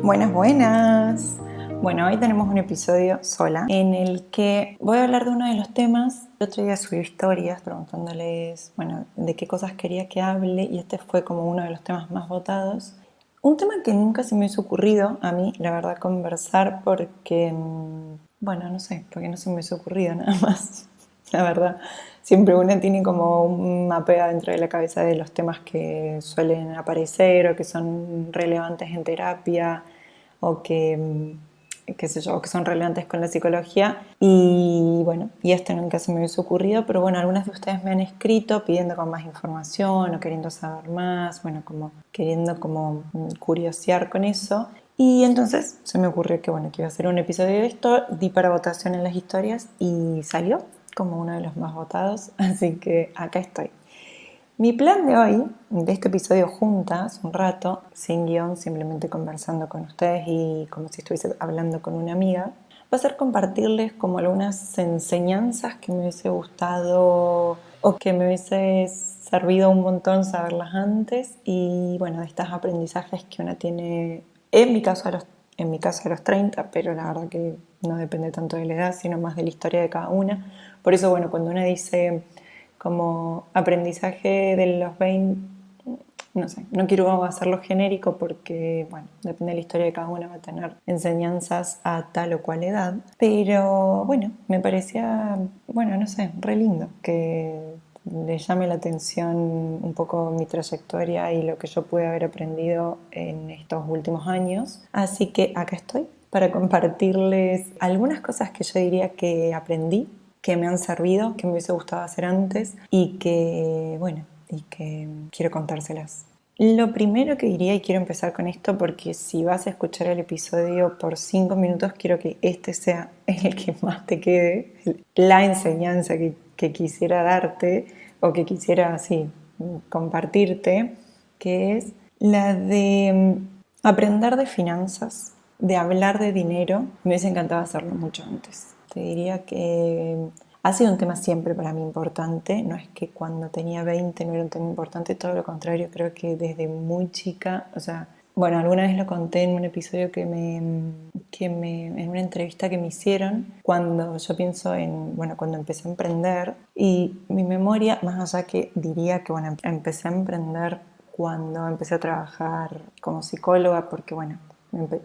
Buenas, buenas. Bueno, hoy tenemos un episodio sola en el que voy a hablar de uno de los temas. El otro día subí historias preguntándoles, de qué cosas quería que hable y este fue como uno de los temas más votados. Un tema que nunca se me hubiese ocurrido a mí, la verdad, conversar porque, no sé, porque no se me hubiese ocurrido nada más. La verdad, siempre una tiene como un mapeo dentro de la cabeza de los temas que suelen aparecer o que son relevantes en terapia o que, qué sé yo, que son relevantes con la psicología. Y bueno, y esto nunca se me hubiese ocurrido, pero bueno, algunas de ustedes me han escrito pidiendo como más información o queriendo saber más, como queriendo como curiosear con eso. Y entonces se me ocurrió que que iba a hacer un episodio de esto, di para votación en las historias y salió como uno de los más votados, así que acá estoy. Mi plan de hoy, de este episodio juntas, un rato, sin guión, simplemente conversando con ustedes y como si estuviese hablando con una amiga, va a ser compartirles como algunas enseñanzas que me hubiese gustado o que me hubiese servido un montón saberlas antes y bueno, de estos aprendizajes que una tiene, en mi caso a los 30, pero la verdad que no depende tanto de la edad, sino más de la historia de cada una. Por eso, bueno, cuando una dice como aprendizaje de los 20, no sé, no quiero hacerlo genérico porque, bueno, depende de la historia de cada una, va a tener enseñanzas a tal o cual edad, pero bueno, me parecía, no sé, re lindo que le llame la atención un poco mi trayectoria y lo que yo pude haber aprendido en estos últimos años. Así que acá estoy para compartirles algunas cosas que yo diría que aprendí, que me han servido, que me hubiese gustado hacer antes y que quiero contárselas. Lo primero que diría, y quiero empezar con esto porque si vas a escuchar el episodio por 5 minutos, quiero que este sea el que más te quede, la enseñanza que quisiera darte o que quisiera así compartirte, que es la de aprender de finanzas, de hablar de dinero. Me hubiese encantado hacerlo mucho antes. Te diría que ha sido un tema siempre para mí importante, no es que cuando tenía 20 no era un tema importante, todo lo contrario, creo que desde muy chica, alguna vez lo conté en un episodio en una entrevista que me hicieron, cuando yo pienso cuando empecé a emprender, y mi memoria, más allá que diría que, empecé a emprender cuando empecé a trabajar como psicóloga, porque,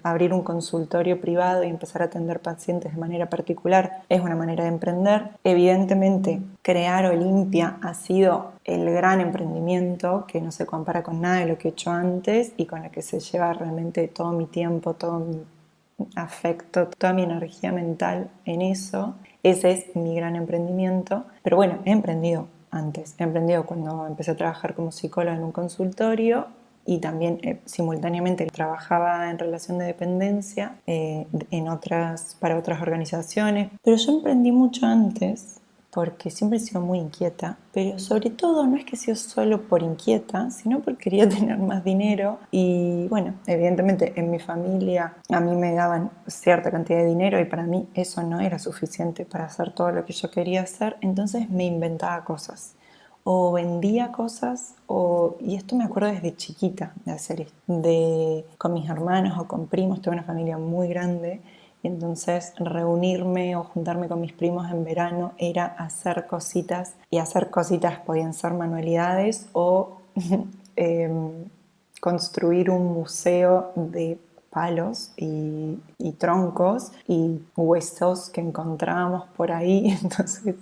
abrir un consultorio privado y empezar a atender pacientes de manera particular es una manera de emprender. Evidentemente, crear Olimpia ha sido el gran emprendimiento que no se compara con nada de lo que he hecho antes y con lo que se lleva realmente todo mi tiempo, todo mi afecto, toda mi energía mental en eso. Ese es mi gran emprendimiento. Pero bueno, he emprendido antes. He emprendido cuando empecé a trabajar como psicóloga en un consultorio y también simultáneamente trabajaba en relación de dependencia para otras organizaciones. Pero yo emprendí mucho antes porque siempre he sido muy inquieta, pero sobre todo no es que he sido solo por inquieta, sino porque quería tener más dinero y evidentemente en mi familia a mí me daban cierta cantidad de dinero y para mí eso no era suficiente para hacer todo lo que yo quería hacer, entonces me inventaba cosas o vendía cosas, y esto me acuerdo desde chiquita de hacer esto, con mis hermanos o con primos, tengo una familia muy grande, entonces reunirme o juntarme con mis primos en verano era hacer cositas, y hacer cositas podían ser manualidades o construir un museo de palos y troncos y huesos que encontrábamos por ahí, entonces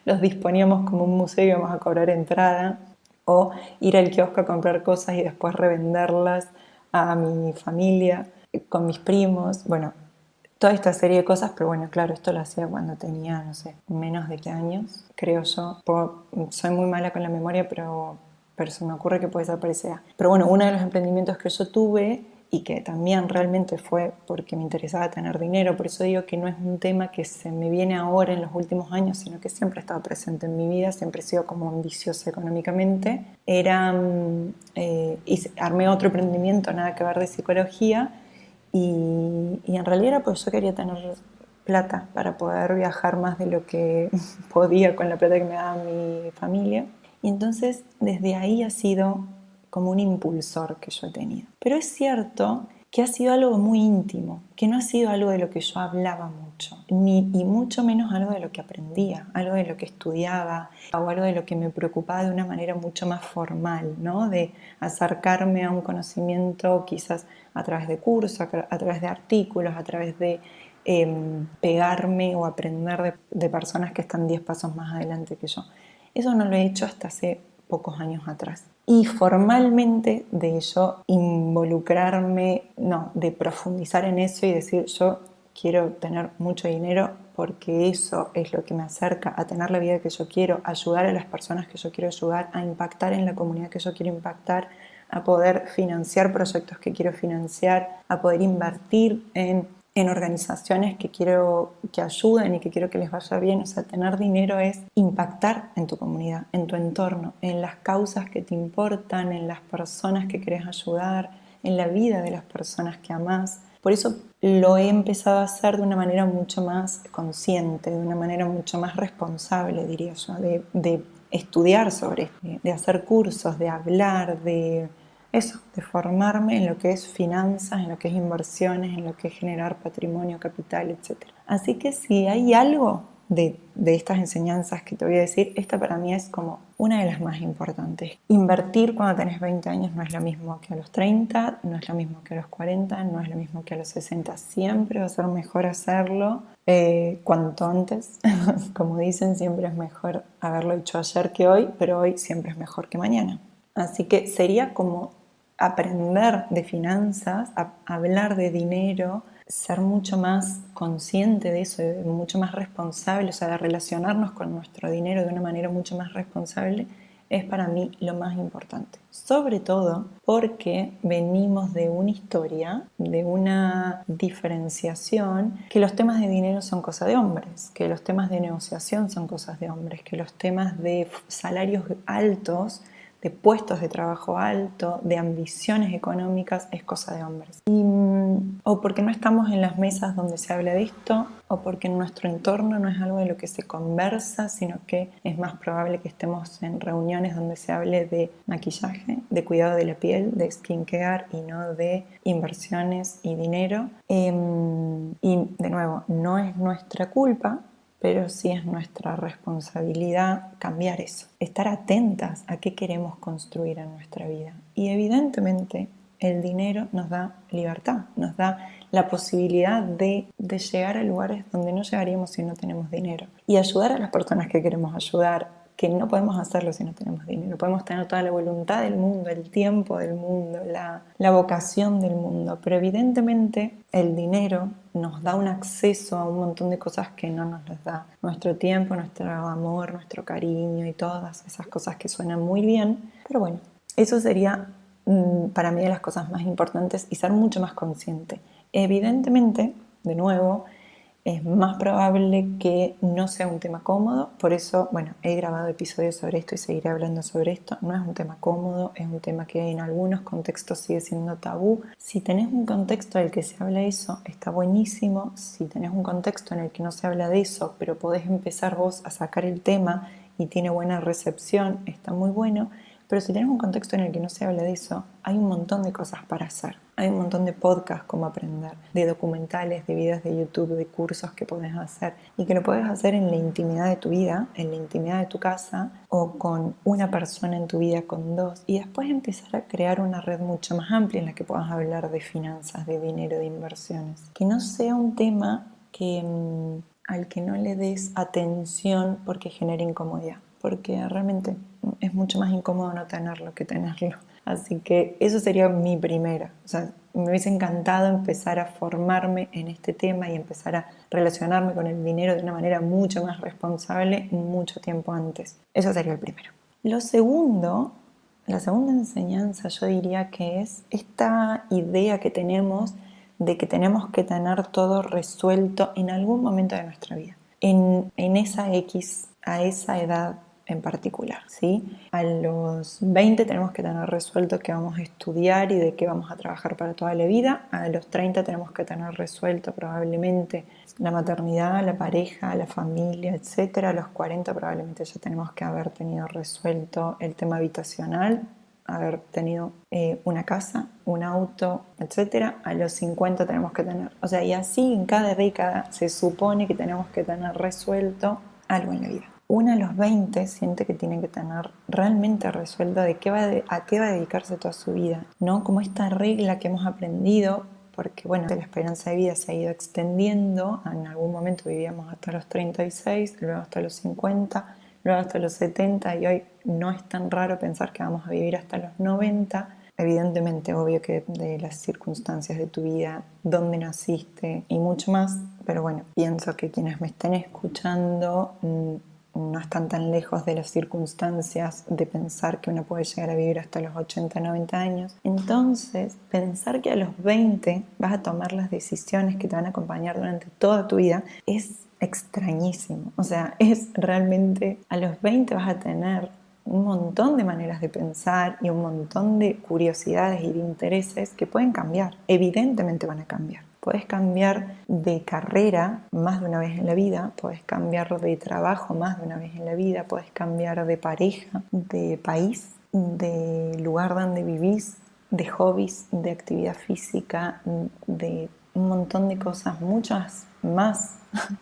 los disponíamos como un museo y íbamos a cobrar entrada, o ir al kiosco a comprar cosas y después revenderlas a mi familia con mis primos, toda esta serie de cosas, pero claro, esto lo hacía cuando tenía, no sé, menos de 15 años, creo yo. Soy muy mala con la memoria, pero se me ocurre que puede ser parecida. Pero uno de los emprendimientos que yo tuve y que también realmente fue porque me interesaba tener dinero, por eso digo que no es un tema que se me viene ahora en los últimos años, sino que siempre ha estado presente en mi vida, siempre he sido como ambiciosa económicamente, armé otro emprendimiento, nada que ver de psicología, y en realidad era pues yo quería tener plata para poder viajar más de lo que podía con la plata que me daba mi familia. Y entonces desde ahí ha sido como un impulsor que yo he tenido. Pero es cierto que ha sido algo muy íntimo, que no ha sido algo de lo que yo hablaba mucho, y mucho menos algo de lo que aprendía, algo de lo que estudiaba o algo de lo que me preocupaba de una manera mucho más formal, ¿no? De acercarme a un conocimiento quizás a través de cursos, a través de artículos, a través de pegarme o aprender de personas que están 10 pasos más adelante que yo. Eso no lo he hecho hasta hace pocos años atrás. Y formalmente de yo involucrarme, no, de profundizar en eso y decir yo quiero tener mucho dinero porque eso es lo que me acerca a tener la vida que yo quiero, a ayudar a las personas que yo quiero ayudar, a impactar en la comunidad que yo quiero impactar, a poder financiar proyectos que quiero financiar, a poder invertir en organizaciones que quiero que ayuden y que quiero que les vaya bien. O sea, tener dinero es impactar en tu comunidad, en tu entorno, en las causas que te importan, en las personas que querés ayudar, en la vida de las personas que amás. Por eso lo he empezado a hacer de una manera mucho más consciente, de una manera mucho más responsable, diría yo, de estudiar sobre esto, de hacer cursos, de hablar, de eso, de formarme en lo que es finanzas, en lo que es inversiones, en lo que es generar patrimonio, capital, etc. Así que si hay algo de estas enseñanzas que te voy a decir, esta para mí es como una de las más importantes. Invertir cuando tenés 20 años no es lo mismo que a los 30, no es lo mismo que a los 40, no es lo mismo que a los 60. Siempre va a ser mejor hacerlo cuanto antes. Como dicen, siempre es mejor haberlo hecho ayer que hoy, pero hoy siempre es mejor que mañana. Así que sería como aprender de finanzas, hablar de dinero, ser mucho más consciente de eso, mucho más responsable, o sea, de relacionarnos con nuestro dinero de una manera mucho más responsable, es para mí lo más importante. Sobre todo porque venimos de una historia, de una diferenciación, que los temas de dinero son cosa de hombres, que los temas de negociación son cosas de hombres, que los temas de salarios altos, de puestos de trabajo alto, de ambiciones económicas, es cosa de hombres. O porque no estamos en las mesas donde se habla de esto, o porque en nuestro entorno no es algo de lo que se conversa, sino que es más probable que estemos en reuniones donde se hable de maquillaje, de cuidado de la piel, de skincare y no de inversiones y dinero. Y de nuevo, no es nuestra culpa, pero sí es nuestra responsabilidad cambiar eso, estar atentas a qué queremos construir en nuestra vida. Y evidentemente el dinero nos da libertad, nos da la posibilidad de llegar a lugares donde no llegaríamos si no tenemos dinero. Y ayudar a las personas que queremos ayudar, que no podemos hacerlo si no tenemos dinero. Podemos tener toda la voluntad del mundo, el tiempo del mundo, la vocación del mundo, pero evidentemente el dinero nos da un acceso a un montón de cosas que no nos las da nuestro tiempo, nuestro amor, nuestro cariño y todas esas cosas que suenan muy bien. Pero bueno, eso sería para mí de las cosas más importantes y ser mucho más consciente. Evidentemente, de nuevo, es más probable que no sea un tema cómodo, por eso, bueno, he grabado episodios sobre esto y seguiré hablando sobre esto. No es un tema cómodo, es un tema que en algunos contextos sigue siendo tabú. Si tenés un contexto en el que se habla de eso, está buenísimo. Si tenés un contexto en el que no se habla de eso, pero podés empezar vos a sacar el tema y tiene buena recepción, está muy bueno. Pero si tenés un contexto en el que no se habla de eso, hay un montón de cosas para hacer. Hay un montón de podcasts como aprender, de documentales, de videos de YouTube, de cursos que podés hacer y que lo podés hacer en la intimidad de tu vida, en la intimidad de tu casa o con una persona en tu vida, con dos, y después empezar a crear una red mucho más amplia en la que puedas hablar de finanzas, de dinero, de inversiones. Que no sea un tema que, al que no le des atención porque genere incomodidad, porque realmente es mucho más incómodo no tenerlo que tenerlo. Así que eso sería mi primera. O sea, me hubiese encantado empezar a formarme en este tema y empezar a relacionarme con el dinero de una manera mucho más responsable mucho tiempo antes. Eso sería el primero. Lo segundo, la segunda enseñanza yo diría que es esta idea que tenemos de que tenemos que tener todo resuelto en algún momento de nuestra vida. En esa X, a esa edad en particular, ¿sí? A los 20 tenemos que tener resuelto qué vamos a estudiar y de qué vamos a trabajar para toda la vida. A los 30 tenemos que tener resuelto probablemente la maternidad, la pareja, la familia, etc. A los 40 probablemente ya tenemos que haber tenido resuelto el tema habitacional, haber tenido una casa, un auto, etcétera. A los 50 tenemos que tener. O sea, y así en cada década se supone que tenemos que tener resuelto algo en la vida. Una a los 20 siente que tiene que tener realmente resuelto a qué va a dedicarse toda su vida, ¿no? Como esta regla que hemos aprendido, porque bueno, la esperanza de vida se ha ido extendiendo. En algún momento vivíamos hasta los 36, luego hasta los 50, luego hasta los 70, y hoy no es tan raro pensar que vamos a vivir hasta los 90. Evidentemente, obvio que de las circunstancias de tu vida, dónde naciste y mucho más, pero bueno, pienso que quienes me estén escuchando no están tan lejos de las circunstancias de pensar que uno puede llegar a vivir hasta los 80, 90 años. Entonces, pensar que a los 20 vas a tomar las decisiones que te van a acompañar durante toda tu vida es extrañísimo. O sea, es realmente, a los 20 vas a tener un montón de maneras de pensar y un montón de curiosidades y de intereses que pueden cambiar. Evidentemente van a cambiar. Puedes cambiar de carrera más de una vez en la vida, puedes cambiar de trabajo más de una vez en la vida, puedes cambiar de pareja, de país, de lugar donde vivís, de hobbies, de actividad física, de un montón de cosas, muchas más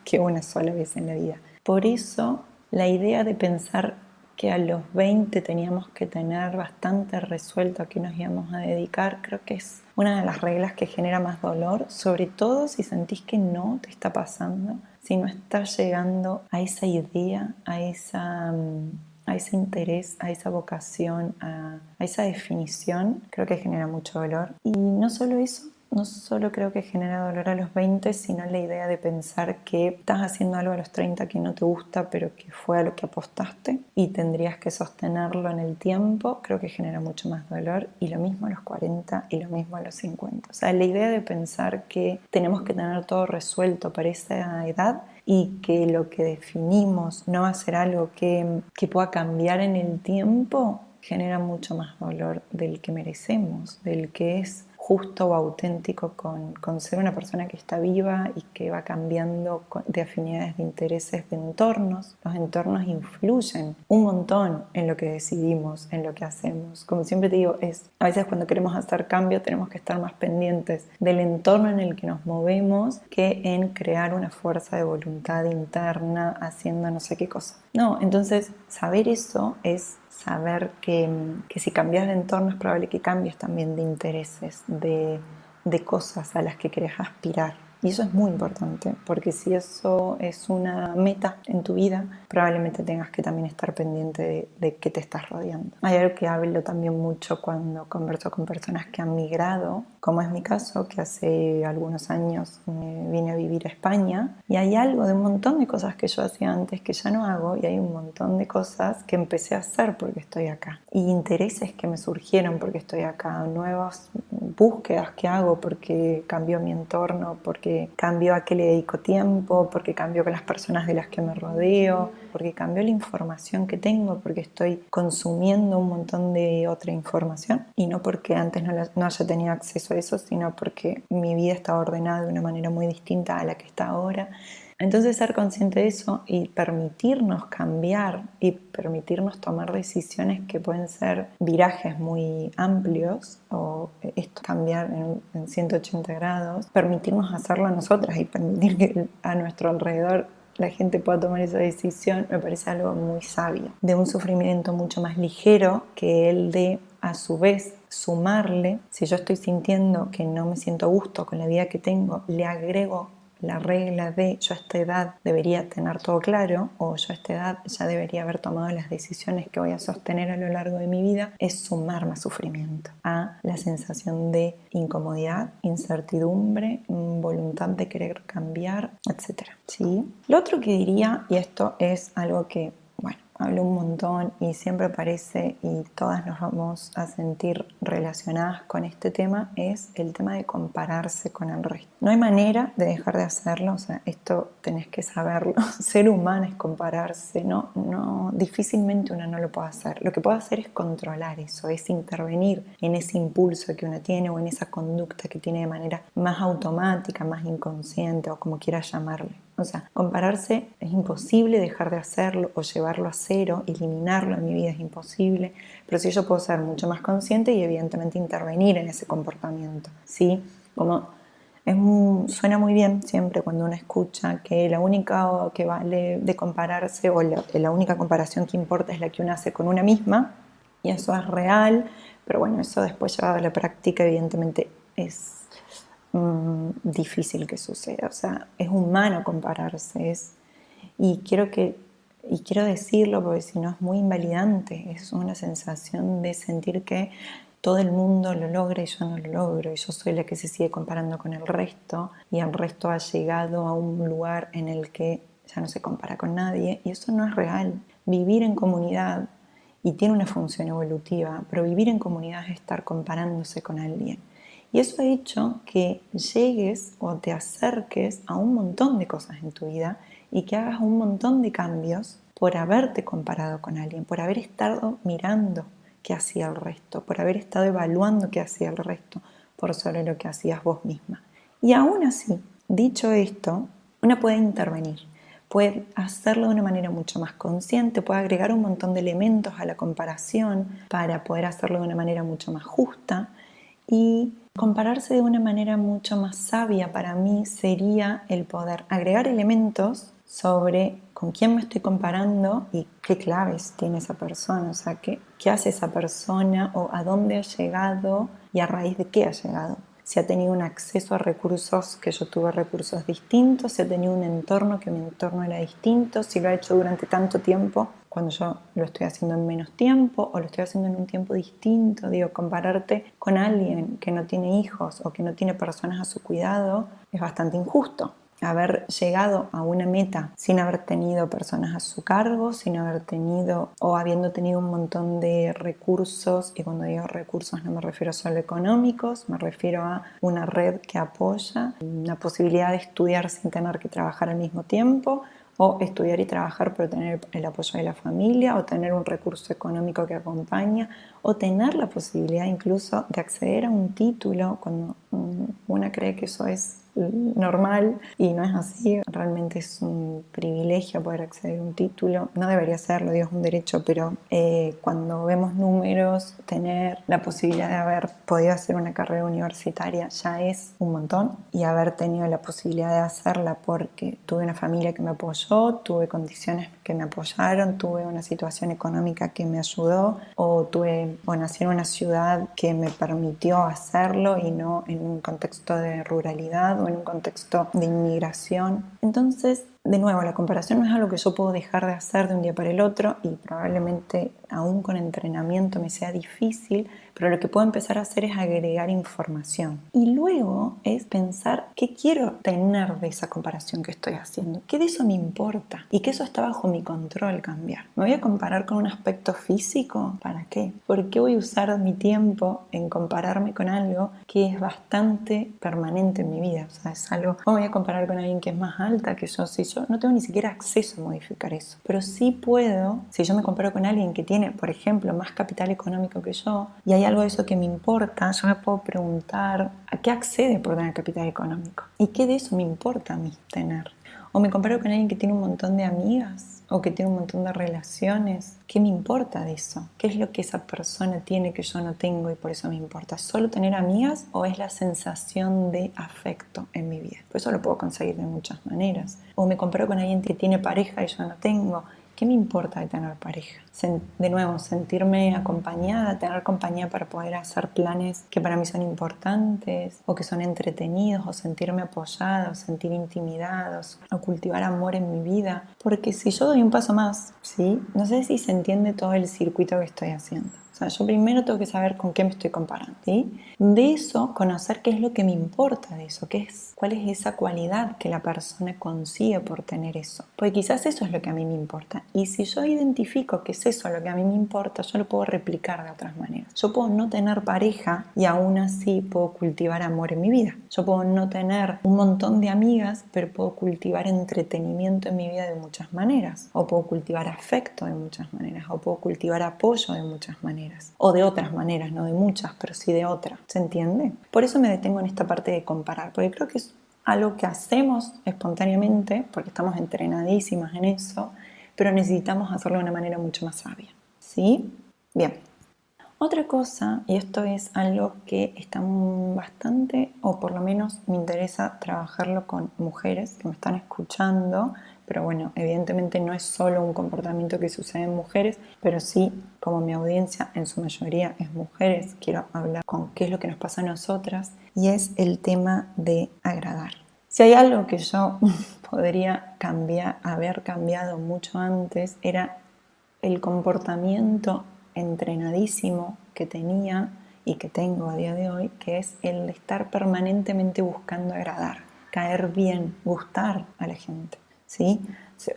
que una sola vez en la vida. Por eso, la idea de pensar que a los 20 teníamos que tener bastante resuelto a qué nos íbamos a dedicar, creo que es una de las reglas que genera más dolor, sobre todo si sentís que no te está pasando, si no estás llegando a esa idea, a ese interés, a esa vocación, a esa definición. Creo que genera mucho dolor. Y no solo eso, no solo creo que genera dolor a los 20, sino la idea de pensar que estás haciendo algo a los 30 que no te gusta, pero que fue a lo que apostaste y tendrías que sostenerlo en el tiempo. Creo que genera mucho más dolor, y lo mismo a los 40 y lo mismo a los 50. O sea, la idea de pensar que tenemos que tener todo resuelto para esa edad y que lo que definimos no va a ser algo que pueda cambiar en el tiempo, genera mucho más dolor del que merecemos, del que es justo o auténtico con ser una persona que está viva y que va cambiando de afinidades, de intereses, de entornos. Los entornos influyen un montón en lo que decidimos, en lo que hacemos. Como siempre te digo, a veces cuando queremos hacer cambio tenemos que estar más pendientes del entorno en el que nos movemos que en crear una fuerza de voluntad interna haciendo no sé qué cosa. No, entonces saber eso es saber que si cambias de entorno es probable que cambies también de intereses, de cosas a las que querés aspirar. Y eso es muy importante, porque si eso es una meta en tu vida, probablemente tengas que también estar pendiente de qué te estás rodeando. Hay algo que hablo también mucho cuando converso con personas que han migrado, como es mi caso, que hace algunos años me vine a vivir a España, y hay algo de un montón de cosas que yo hacía antes que ya no hago, y hay un montón de cosas que empecé a hacer porque estoy acá, y intereses que me surgieron porque estoy acá, nuevas búsquedas que hago porque cambió mi entorno, porque cambió a qué le dedico tiempo, porque cambió con las personas de las que me rodeo, porque cambió la información que tengo, porque estoy consumiendo un montón de otra información, y no porque antes no haya tenido acceso a eso, sino porque mi vida está ordenada de una manera muy distinta a la que está ahora. Entonces, ser consciente de eso y permitirnos cambiar y permitirnos tomar decisiones que pueden ser virajes muy amplios, o esto cambiar en 180 grados, permitirnos hacerlo a nosotras y permitir que a nuestro alrededor la gente pueda tomar esa decisión, me parece algo muy sabio, de un sufrimiento mucho más ligero que el de, a su vez, sumarle. Si yo estoy sintiendo que no me siento a gusto con la vida que tengo, le agrego la regla de yo a esta edad debería tener todo claro, o yo a esta edad ya debería haber tomado las decisiones que voy a sostener a lo largo de mi vida, es sumar más sufrimiento a la sensación de incomodidad, incertidumbre, voluntad de querer cambiar, etc. ¿Sí? Lo otro que diría, y esto es algo que, bueno, hablo un montón y siempre aparece y todas nos vamos a sentir relacionadas con este tema, es el tema de compararse con el resto. No hay manera de dejar de hacerlo, o sea, esto tenés que saberlo. Ser humano es compararse, no, difícilmente uno no lo puede hacer. Lo que puede hacer es controlar eso, es intervenir en ese impulso que uno tiene o en esa conducta que tiene de manera más automática, más inconsciente o como quieras llamarle. O sea, compararse es imposible dejar de hacerlo o llevarlo a cero, eliminarlo en mi vida es imposible, pero sí yo puedo ser mucho más consciente y evidentemente intervenir en ese comportamiento, ¿sí? Como suena muy bien siempre cuando uno escucha que la única que vale de compararse o la única comparación que importa es la que uno hace con una misma, y eso es real, pero bueno, eso después llevado a la práctica evidentemente es difícil que suceda. O sea, es humano compararse, y quiero decirlo porque si no es muy invalidante, es una sensación de sentir que todo el mundo lo logra y yo no lo logro, y yo soy la que se sigue comparando con el resto, y el resto ha llegado a un lugar en el que ya no se compara con nadie, y eso no es real. Vivir en comunidad, y tiene una función evolutiva, pero vivir en comunidad es estar comparándose con alguien. Y eso ha hecho que llegues o te acerques a un montón de cosas en tu vida y que hagas un montón de cambios por haberte comparado con alguien, por haber estado mirando qué hacía el resto, por haber estado evaluando qué hacía el resto por sobre lo que hacías vos misma. Y aún así, dicho esto, una puede intervenir, puede hacerlo de una manera mucho más consciente, puede agregar un montón de elementos a la comparación para poder hacerlo de una manera mucho más justa. Y compararse de una manera mucho más sabia para mí sería el poder agregar elementos sobre con quién me estoy comparando y qué claves tiene esa persona, o sea, qué hace esa persona o a dónde ha llegado y a raíz de qué ha llegado. Si ha tenido un acceso a recursos que yo tuve recursos distintos, si ha tenido un entorno que mi entorno era distinto, si lo ha hecho durante tanto tiempo cuando yo lo estoy haciendo en menos tiempo o lo estoy haciendo en un tiempo distinto. Digo, compararte con alguien que no tiene hijos o que no tiene personas a su cuidado es bastante injusto. Haber llegado a una meta sin haber tenido personas a su cargo, sin haber tenido o habiendo tenido un montón de recursos, y cuando digo recursos no me refiero solo económicos, me refiero a una red que apoya, una posibilidad de estudiar sin tener que trabajar al mismo tiempo, o estudiar y trabajar pero tener el apoyo de la familia, o tener un recurso económico que acompaña, o tener la posibilidad incluso de acceder a un título cuando una cree que eso es normal y no es así. Realmente es un privilegio poder acceder a un título, no debería serlo, digo, es un derecho, pero cuando vemos números, tener la posibilidad de haber podido hacer una carrera universitaria ya es un montón, y haber tenido la posibilidad de hacerla porque tuve una familia que me apoyó, tuve condiciones que me apoyaron, tuve una situación económica que me ayudó, o nací en una ciudad que me permitió hacerlo y no en un contexto de ruralidad o en un contexto de inmigración. Entonces, de nuevo, la comparación no es algo que yo puedo dejar de hacer de un día para el otro, y probablemente aún con entrenamiento me sea difícil, pero lo que puedo empezar a hacer es agregar información. Y luego es pensar qué quiero tener de esa comparación que estoy haciendo, qué de eso me importa y que eso está bajo mi control cambiar. ¿Me voy a comparar con un aspecto físico? ¿Para qué? ¿Por qué voy a usar mi tiempo en compararme con algo que es bastante permanente en mi vida? O sea, es algo, ¿cómo me voy a comparar con alguien que es más alta que yo? Si yo no tengo ni siquiera acceso a modificar eso, pero sí puedo, si yo me comparo con alguien que tiene, por ejemplo, más capital económico que yo, y hay algo de eso que me importa, yo me puedo preguntar a qué accede por tener capital económico y qué de eso me importa a mí tener. O me comparo con alguien que tiene un montón de amigas o que tiene un montón de relaciones. ¿Qué me importa de eso? ¿Qué es lo que esa persona tiene que yo no tengo y por eso me importa? ¿Solo tener amigas o es la sensación de afecto en mi vida? Pues eso lo puedo conseguir de muchas maneras. O me comparo con alguien que tiene pareja y yo no tengo. ¿Qué me importa de tener pareja? De nuevo, sentirme acompañada, tener compañía para poder hacer planes que para mí son importantes o que son entretenidos, o sentirme apoyada, o sentir intimidados, o cultivar amor en mi vida. Porque si yo doy un paso más, ¿sí? No sé si se entiende todo el circuito que estoy haciendo. O sea, yo primero tengo que saber con qué me estoy comparando, ¿sí? De eso, conocer qué es lo que me importa de eso, cuál es esa cualidad que la persona consigue por tener eso. Porque quizás eso es lo que a mí me importa. Y si yo identifico que es eso lo que a mí me importa, yo lo puedo replicar de otras maneras. Yo puedo no tener pareja y aún así puedo cultivar amor en mi vida. Yo puedo no tener un montón de amigas, pero puedo cultivar entretenimiento en mi vida de muchas maneras. O puedo cultivar afecto de muchas maneras. O puedo cultivar apoyo de muchas maneras. O de otras maneras, no de muchas, pero sí de otras. ¿Se entiende? Por eso me detengo en esta parte de comparar, porque creo que es algo que hacemos espontáneamente, porque estamos entrenadísimas en eso, pero necesitamos hacerlo de una manera mucho más sabia. ¿Sí? Bien. Otra cosa, y esto es algo que está bastante, o por lo menos me interesa trabajarlo con mujeres que me están escuchando, pero bueno, evidentemente no es solo un comportamiento que sucede en mujeres, pero sí, como mi audiencia en su mayoría es mujeres, quiero hablar con qué es lo que nos pasa a nosotras, y es el tema de agradar. Si hay algo que yo podría haber cambiado mucho antes, era el comportamiento entrenadísimo que tenía y que tengo a día de hoy, que es el estar permanentemente buscando agradar, caer bien, gustar a la gente, ¿sí?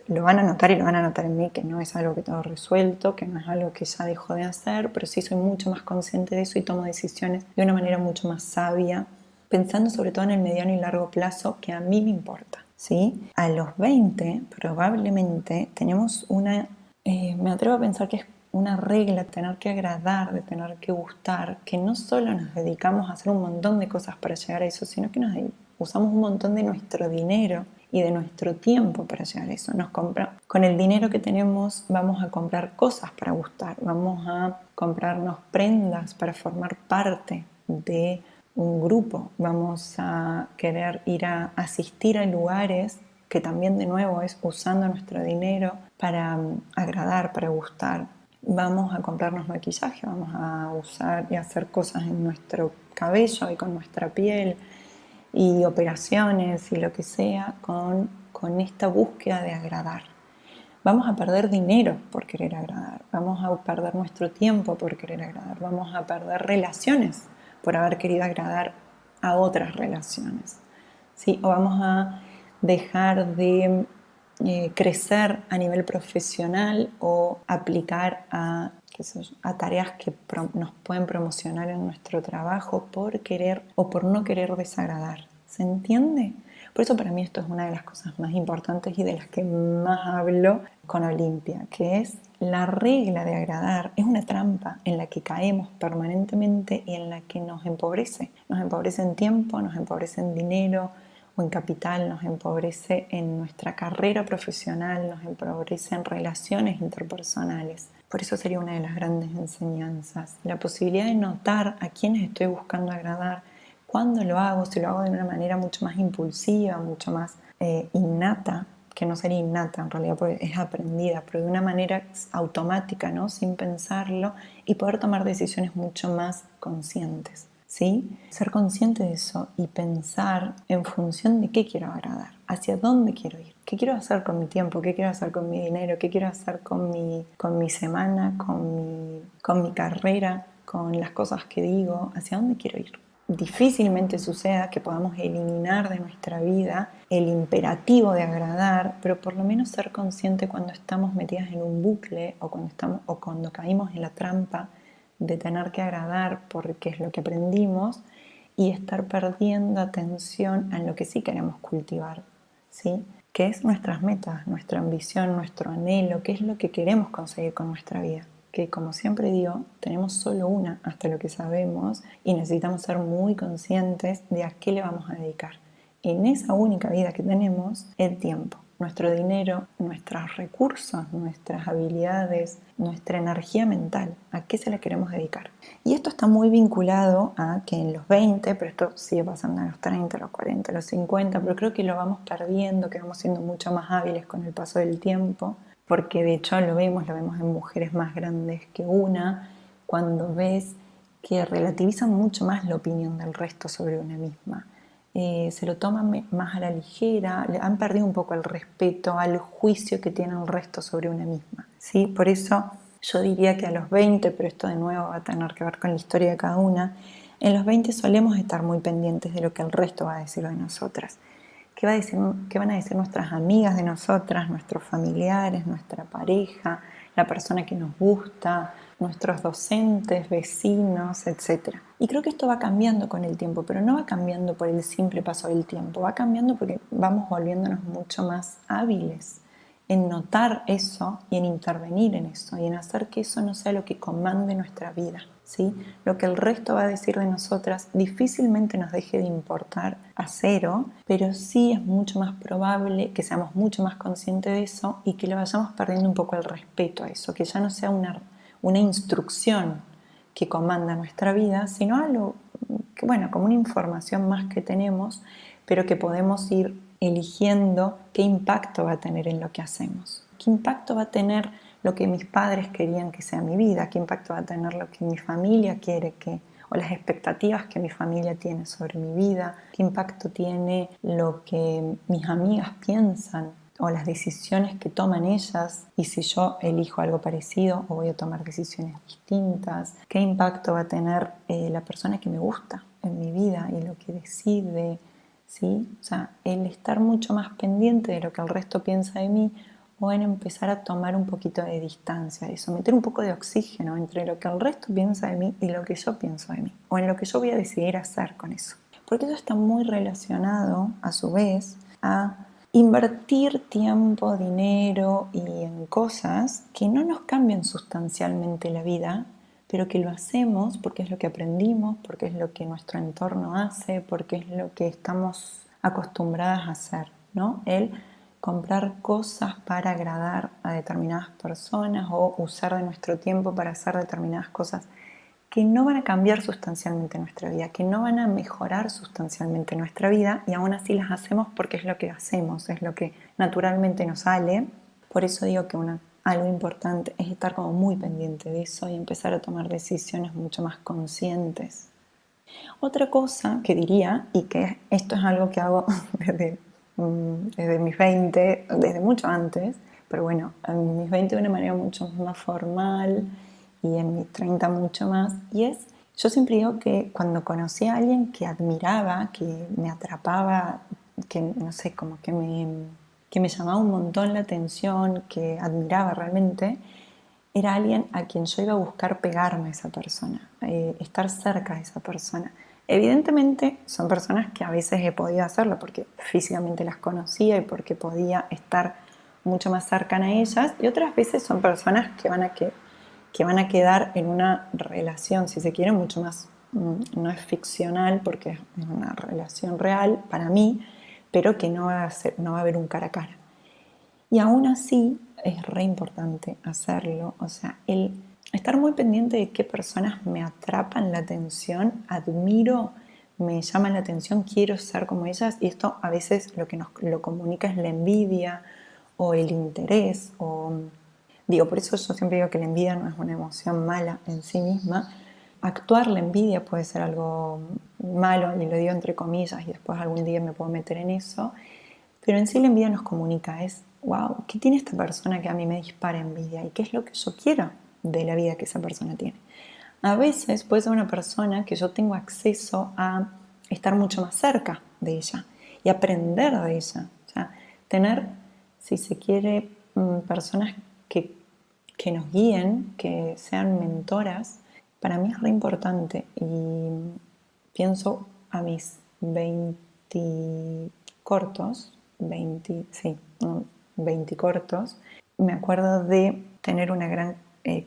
Lo van a notar y lo van a notar en mí, que no es algo que tengo resuelto, que no es algo que ya dejo de hacer, pero sí soy mucho más consciente de eso y tomo decisiones de una manera mucho más sabia, pensando sobre todo en el mediano y largo plazo que a mí me importa, ¿sí? A los 20 probablemente tenemos me atrevo a pensar que es una regla de tener que agradar, de tener que gustar, que no solo nos dedicamos a hacer un montón de cosas para llegar a eso, sino que usamos un montón de nuestro dinero y de nuestro tiempo para llegar a eso. Con el dinero que tenemos vamos a comprar cosas para gustar, vamos a comprarnos prendas para formar parte de un grupo, vamos a querer ir a asistir a lugares que también de nuevo es usando nuestro dinero para agradar, para gustar. Vamos a comprarnos maquillaje, vamos a usar y hacer cosas en nuestro cabello y con nuestra piel y operaciones y lo que sea con esta búsqueda de agradar. Vamos a perder dinero por querer agradar, vamos a perder nuestro tiempo por querer agradar, vamos a perder relaciones por haber querido agradar a otras relaciones, ¿sí? O vamos a dejar de crecer a nivel profesional o aplicar a tareas que nos pueden promocionar en nuestro trabajo por querer o por no querer desagradar. ¿Se entiende? Por eso para mí esto es una de las cosas más importantes y de las que más hablo con Olimpia, que es la regla de agradar. Es una trampa en la que caemos permanentemente y en la que nos empobrece. Nos empobrece en tiempo, nos empobrece en dinero o en capital, nos empobrece en nuestra carrera profesional, nos empobrece en relaciones interpersonales. Por eso sería una de las grandes enseñanzas. La posibilidad de notar a quienes estoy buscando agradar, cuándo lo hago, si lo hago de una manera mucho más impulsiva, mucho más innata, que no sería innata en realidad porque es aprendida, pero de una manera automática, ¿no? Sin pensarlo, y poder tomar decisiones mucho más conscientes, ¿sí? Ser consciente de eso y pensar en función de qué quiero agradar, hacia dónde quiero ir, qué quiero hacer con mi tiempo, qué quiero hacer con mi dinero, qué quiero hacer con mi semana, con mi carrera, con las cosas que digo, hacia dónde quiero ir. Difícilmente suceda que podamos eliminar de nuestra vida el imperativo de agradar, pero por lo menos ser consciente cuando estamos metidas en un bucle o cuando caímos en la trampa de tener que agradar porque es lo que aprendimos y estar perdiendo atención en lo que sí queremos cultivar, ¿sí? ¿Qué es nuestras metas, nuestra ambición, nuestro anhelo? ¿Qué es lo que queremos conseguir con nuestra vida? Que como siempre digo, tenemos solo una hasta lo que sabemos y necesitamos ser muy conscientes de a qué le vamos a dedicar. En esa única vida que tenemos, el tiempo, nuestro dinero, nuestros recursos, nuestras habilidades, nuestra energía mental, a qué se la queremos dedicar. Y esto está muy vinculado a que en los 20, pero esto sigue pasando en los 30, los 40, los 50, pero creo que lo vamos perdiendo, que vamos siendo mucho más hábiles con el paso del tiempo, porque de hecho lo vemos en mujeres más grandes que una, cuando ves que relativizan mucho más la opinión del resto sobre una misma. Se lo toman más a la ligera, han perdido un poco el respeto al juicio que tiene el resto sobre una misma, ¿sí? Por eso yo diría que a los 20, pero esto de nuevo va a tener que ver con la historia de cada una, en los 20 solemos estar muy pendientes de lo que el resto va a decir de nosotras. ¿Qué van a decir nuestras amigas de nosotras, nuestros familiares, nuestra pareja, la persona que nos gusta, nuestros docentes, vecinos, etcétera? Y creo que esto va cambiando con el tiempo, pero no va cambiando por el simple paso del tiempo, va cambiando porque vamos volviéndonos mucho más hábiles en notar eso y en intervenir en eso y en hacer que eso no sea lo que comande nuestra vida, ¿sí? Lo que el resto va a decir de nosotras difícilmente nos deje de importar a cero, pero sí es mucho más probable que seamos mucho más conscientes de eso y que le vayamos perdiendo un poco el respeto a eso, que ya no sea una instrucción que comanda nuestra vida, sino algo que, bueno, como una información más que tenemos, pero que podemos ir eligiendo qué impacto va a tener en lo que hacemos. ¿Qué impacto va a tener lo que mis padres querían que sea mi vida? ¿Qué impacto va a tener lo que mi familia quiere que, o las expectativas que mi familia tiene sobre mi vida? ¿Qué impacto tiene lo que mis amigas piensan o las decisiones que toman ellas y si yo elijo algo parecido o voy a tomar decisiones distintas? ¿Qué impacto va a tener la persona que me gusta en mi vida y lo que decide? ¿Sí? O sea, el estar mucho más pendiente de lo que el resto piensa de mí o en empezar a tomar un poquito de distancia, eso, meter un poco de oxígeno entre lo que el resto piensa de mí y lo que yo pienso de mí, o en lo que yo voy a decidir hacer con eso. Porque eso está muy relacionado, a su vez, a invertir tiempo, dinero y en cosas que no nos cambian sustancialmente la vida, pero que lo hacemos porque es lo que aprendimos, porque es lo que nuestro entorno hace, porque es lo que estamos acostumbradas a hacer, ¿no? El comprar cosas para agradar a determinadas personas o usar de nuestro tiempo para hacer determinadas cosas que no van a cambiar sustancialmente nuestra vida, que no van a mejorar sustancialmente nuestra vida y aún así las hacemos porque es lo que hacemos, es lo que naturalmente nos sale. Por eso digo que algo importante es estar como muy pendiente de eso y empezar a tomar decisiones mucho más conscientes. Otra cosa que diría, y que esto es algo que hago desde mis 20, desde mucho antes, pero bueno, en mis 20 de una manera mucho más formal y en mis 30 mucho más, y es, yo siempre digo que cuando conocí a alguien que admiraba, que me atrapaba, que no sé, como que me llamaba un montón la atención, que admiraba realmente, era alguien a quien yo iba a buscar pegarme a esa persona, estar cerca de esa persona. Evidentemente son personas que a veces he podido hacerlo porque físicamente las conocía y porque podía estar mucho más cercana a ellas, y otras veces son personas que van a quedar en una relación, si se quiere, mucho más, no es ficcional porque es una relación real para mí, pero que no va a haber un cara a cara. Y aún así es re importante hacerlo, o sea, el estar muy pendiente de qué personas me atrapan la atención, admiro, me llaman la atención, quiero ser como ellas, y esto a veces lo que nos lo comunica es la envidia o el interés, o digo, por eso yo siempre digo que la envidia no es una emoción mala en sí misma. Actuar la envidia puede ser algo malo, y lo digo entre comillas, y después algún día me puedo meter en eso, pero en sí la envidia nos comunica, es, wow, ¿qué tiene esta persona que a mí me dispara envidia? ¿Y qué es lo que yo quiero de la vida que esa persona tiene? A veces puede ser una persona que yo tengo acceso a estar mucho más cerca de ella y aprender de ella. O sea, tener, si se quiere, personas que nos guíen, que sean mentoras, para mí es re importante. Y pienso a mis 20 cortos, 20, sí, 20 cortos, me acuerdo de tener una gran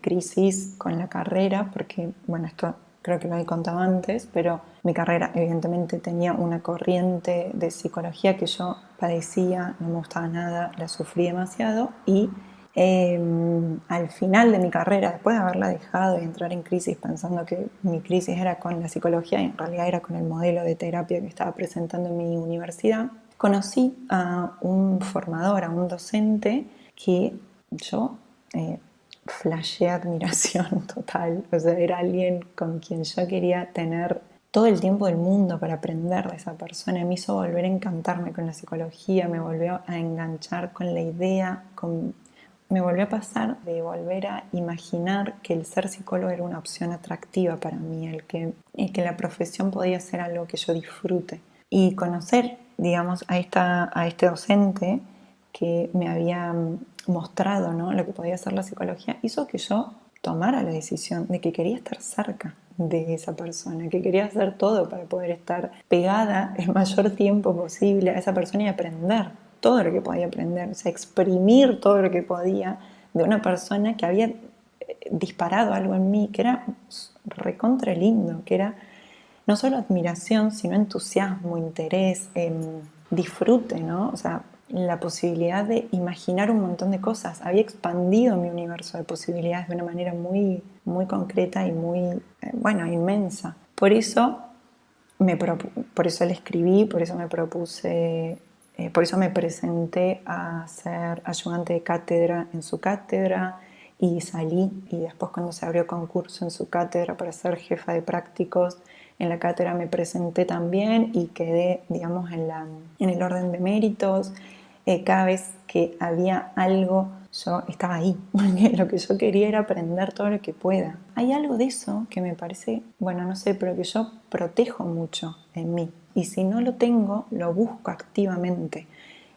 crisis con la carrera, porque, bueno, esto creo que lo he contado antes, pero mi carrera evidentemente tenía una corriente de psicología que yo padecía, no me gustaba nada, la sufrí demasiado, y al final de mi carrera, después de haberla dejado y entrar en crisis pensando que mi crisis era con la psicología y en realidad era con el modelo de terapia que estaba presentando en mi universidad, conocí a un formador, a un docente que yo flasheé admiración total. O sea, era alguien con quien yo quería tener todo el tiempo del mundo para aprender de esa persona. Me hizo volver a encantarme con la psicología, me volvió a enganchar con la idea, me volvió a pasar de volver a imaginar que el ser psicólogo era una opción atractiva para mí, el que la profesión podía ser algo que yo disfrute. Y conocer, digamos, a este docente que me había mostrado, ¿no?, lo que podía hacer la psicología, hizo que yo tomara la decisión de que quería estar cerca de esa persona, que quería hacer todo para poder estar pegada el mayor tiempo posible a esa persona y aprender todo lo que podía aprender, o sea, exprimir todo lo que podía de una persona que había disparado algo en mí, que era recontra lindo, que era no solo admiración, sino entusiasmo, interés, disfrute, ¿no? O sea, la posibilidad de imaginar un montón de cosas. Había expandido mi universo de posibilidades de una manera muy, muy concreta y muy, bueno, inmensa. Por eso le escribí, por eso me propuse, por eso me presenté a ser ayudante de cátedra en su cátedra y salí, y después cuando se abrió concurso en su cátedra para ser jefa de prácticos en la cátedra me presenté también y quedé, digamos, en el orden de méritos. Cada vez que había algo, yo estaba ahí, porque lo que yo quería era aprender todo lo que pueda. Hay algo de eso que me parece, bueno, no sé, pero que yo protejo mucho en mí. Y si no lo tengo, lo busco activamente.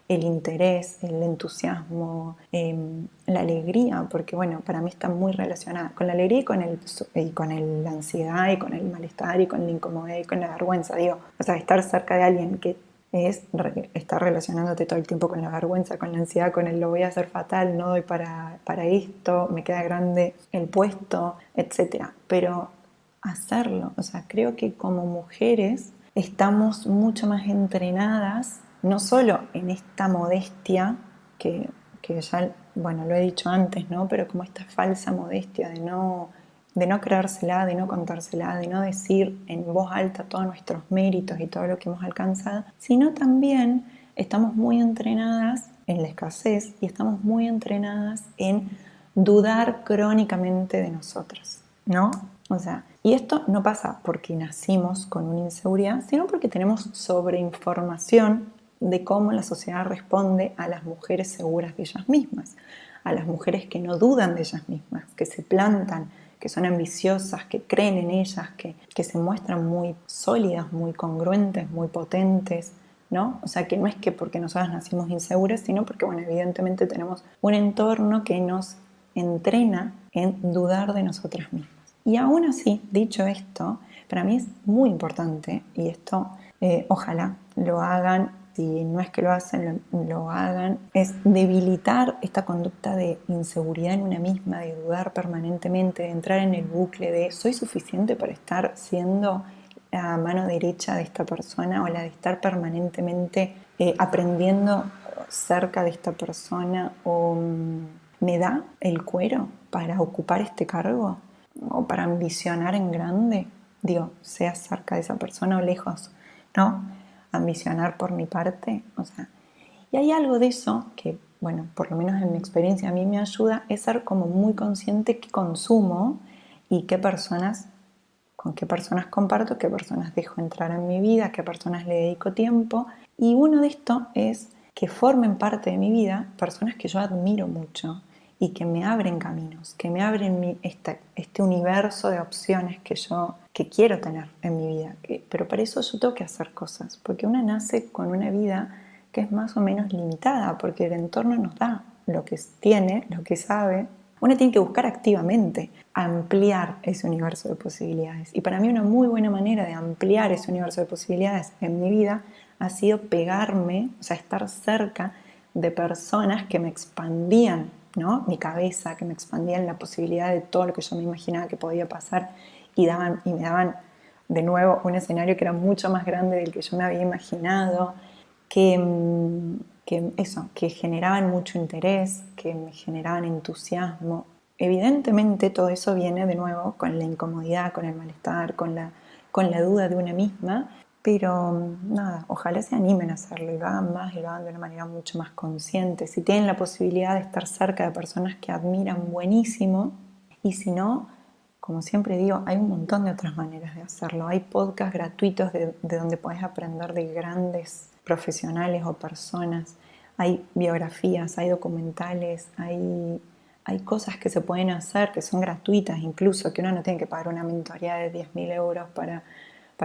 El interés, el entusiasmo, la alegría, porque bueno, para mí está muy relacionada con la alegría y con la ansiedad y con el malestar y con la incomodidad y con la vergüenza, digo, o sea, estar cerca de alguien que estar relacionándote todo el tiempo con la vergüenza, con la ansiedad, con el lo voy a hacer fatal, no doy para esto, me queda grande el puesto, etcétera. Pero hacerlo, o sea, creo que como mujeres estamos mucho más entrenadas, no solo en esta modestia, que ya, bueno, lo he dicho antes, ¿no? Pero como esta falsa modestia de no creérsela, de no contársela, de no decir en voz alta todos nuestros méritos y todo lo que hemos alcanzado, sino también estamos muy entrenadas en la escasez y estamos muy entrenadas en dudar crónicamente de nosotras, ¿no? O sea, y esto no pasa porque nacimos con una inseguridad, sino porque tenemos sobreinformación de cómo la sociedad responde a las mujeres seguras de ellas mismas, a las mujeres que no dudan de ellas mismas, que se plantan, que son ambiciosas, que creen en ellas, que se muestran muy sólidas, muy congruentes, muy potentes, ¿no? O sea, que no es que porque nosotras nacimos inseguras, sino porque, bueno, evidentemente tenemos un entorno que nos entrena en dudar de nosotras mismas. Y aún así, dicho esto, para mí es muy importante, y esto ojalá lo hagan, si no es que lo hacen, lo hagan, es debilitar esta conducta de inseguridad en una misma, de dudar permanentemente, de entrar en el bucle de soy suficiente para estar siendo la mano derecha de esta persona o la de estar permanentemente aprendiendo cerca de esta persona o me da el cuero para ocupar este cargo o para ambicionar en grande, digo, sea cerca de esa persona o lejos, ¿no? Ambicionar por mi parte, o sea, y hay algo de eso que, bueno, por lo menos en mi experiencia a mí me ayuda, es ser como muy consciente qué consumo y con qué personas comparto, qué personas dejo entrar en mi vida, qué personas le dedico tiempo. Y uno de estos es que formen parte de mi vida personas que yo admiro mucho y que me abren caminos, que me abren este universo de opciones que quiero tener en mi vida. Pero para eso yo tengo que hacer cosas, porque una nace con una vida que es más o menos limitada, porque el entorno nos da lo que tiene, lo que sabe. Uno tiene que buscar activamente ampliar ese universo de posibilidades. Y para mí una muy buena manera de ampliar ese universo de posibilidades en mi vida ha sido pegarme, o sea, estar cerca de personas que me expandían, ¿no? Mi cabeza, que me expandían la posibilidad de todo lo que yo me imaginaba que podía pasar y me daban de nuevo un escenario que era mucho más grande del que yo me había imaginado, que generaban mucho interés, que me generaban entusiasmo. Evidentemente todo eso viene de nuevo con la incomodidad, con el malestar, con la duda de una misma, pero nada, ojalá se animen a hacerlo y lo hagan más y lo hagan de una manera mucho más consciente. Si tienen la posibilidad de estar cerca de personas que admiran, buenísimo, y si no, como siempre digo, hay un montón de otras maneras de hacerlo. Hay podcasts gratuitos de donde puedes aprender de grandes profesionales o personas. Hay biografías, hay documentales, hay cosas que se pueden hacer que son gratuitas, incluso que uno no tiene que pagar una mentoría de 10.000 euros para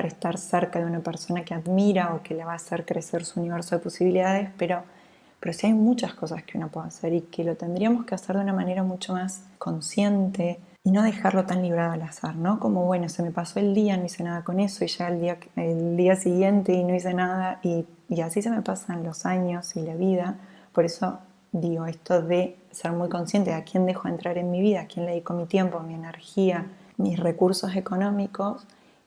estar cerca de una persona que admira o que le va a hacer crecer su universo de posibilidades, pero sí hay muchas cosas que uno puede hacer y que lo tendríamos que hacer de una manera mucho más consciente, y no dejarlo tan librado al azar, ¿no? Como, bueno, se me pasó el día, no hice nada con eso y ya el día siguiente y no hice nada y así se me pasan los años y la vida. Por eso digo esto de ser muy consciente de a quién dejo entrar en mi vida, a quién le dedico mi tiempo, mi energía, mis recursos económicos,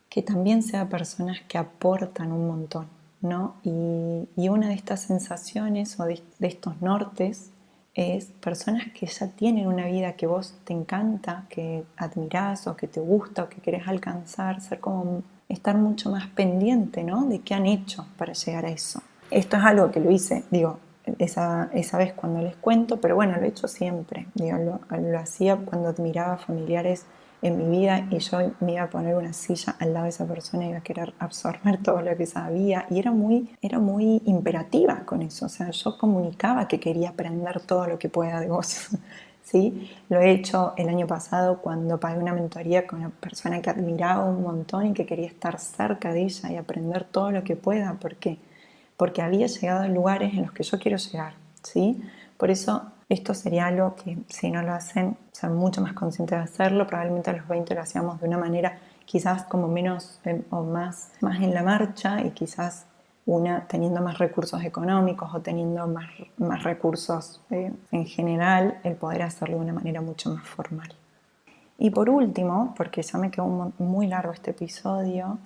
que también sea personas que aportan un montón, ¿no? Y una de estas sensaciones o de estos nortes es personas que ya tienen una vida que vos te encanta, que admirás o que te gusta o que querés alcanzar, ser como estar mucho más pendiente, ¿no? De qué han hecho para llegar a eso. Esto es algo que lo hice, digo, esa vez cuando les cuento, pero bueno, lo he hecho siempre. Digo, lo hacía cuando admiraba familiares en mi vida y yo me iba a poner una silla al lado de esa persona y iba a querer absorber todo lo que sabía y era muy imperativa con eso, o sea, yo comunicaba que quería aprender todo lo que pueda de vos. ¿Sí? Lo he hecho el año pasado cuando pagué una mentoría con una persona que admiraba un montón y que quería estar cerca de ella y aprender todo lo que pueda, porque había llegado a lugares en los que yo quiero llegar, ¿sí? Por eso esto sería algo que si no lo hacen, ser mucho más conscientes de hacerlo. Probablemente a los 20 lo hacíamos de una manera quizás como menos o más en la marcha y quizás una teniendo más recursos económicos o teniendo más recursos en general, el poder hacerlo de una manera mucho más formal. Y por último, porque ya me quedó muy largo este episodio,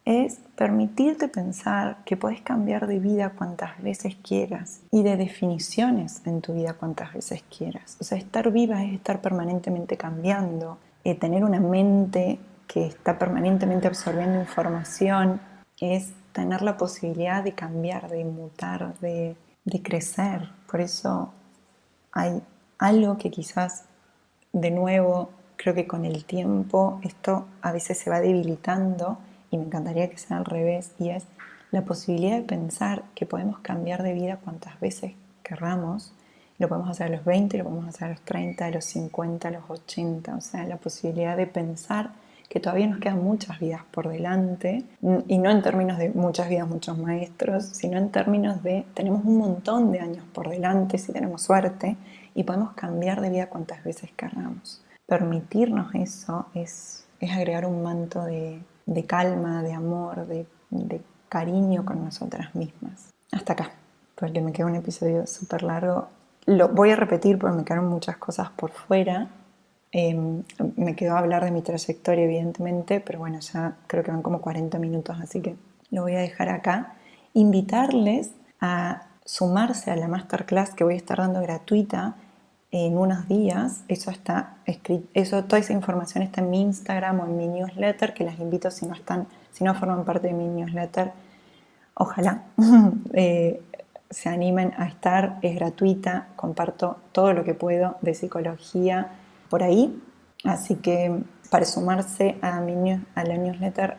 es permitirte pensar que puedes cambiar de vida cuantas veces quieras y de definiciones en tu vida cuantas veces quieras. O sea, estar viva es estar permanentemente cambiando, tener una mente que está permanentemente absorbiendo información, es tener la posibilidad de cambiar, de mutar, de crecer. Por eso hay algo que quizás, de nuevo, creo que con el tiempo esto a veces se va debilitando y me encantaría que sea al revés, y es la posibilidad de pensar que podemos cambiar de vida cuantas veces querramos. Lo podemos hacer a los 20, lo podemos hacer a los 30, a los 50, a los 80, o sea, la posibilidad de pensar que todavía nos quedan muchas vidas por delante, y no en términos de muchas vidas, muchos maestros, sino en términos de tenemos un montón de años por delante si tenemos suerte y podemos cambiar de vida cuantas veces queramos. Permitirnos eso es agregar un manto de calma, de amor, de cariño con nosotras mismas. Hasta acá, porque me queda un episodio súper largo. Lo voy a repetir porque me quedaron muchas cosas por fuera. Me quedó hablar de mi trayectoria, evidentemente, pero bueno, ya creo que van como 40 minutos, así que lo voy a dejar acá. Invitarles a sumarse a la masterclass que voy a estar dando gratuita en unos días. Eso está escrito, toda esa información está en mi Instagram o en mi newsletter, que las invito si no forman parte de mi newsletter, ojalá se animen a estar. Es gratuita, comparto todo lo que puedo de psicología por ahí, así que para sumarse a la newsletter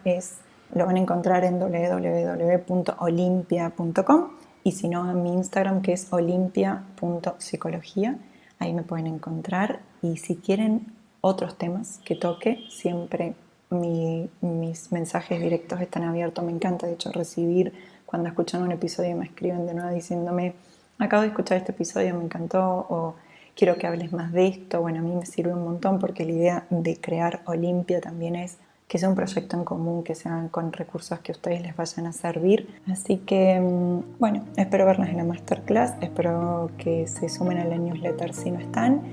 lo van a encontrar en www.olimpia.com y si no en mi Instagram, que es olimpia.psicología. Ahí me pueden encontrar, y si quieren otros temas que toque, siempre mis mensajes directos están abiertos. Me encanta, de hecho, recibir cuando escuchan un episodio y me escriben de nuevo diciéndome: acabo de escuchar este episodio, me encantó, o quiero que hables más de esto. Bueno, a mí me sirve un montón porque la idea de crear Olimpia también es que sea un proyecto en común, que sean con recursos que a ustedes les vayan a servir. Así que, bueno, espero verlas en la masterclass, espero que se sumen a la newsletter si no están,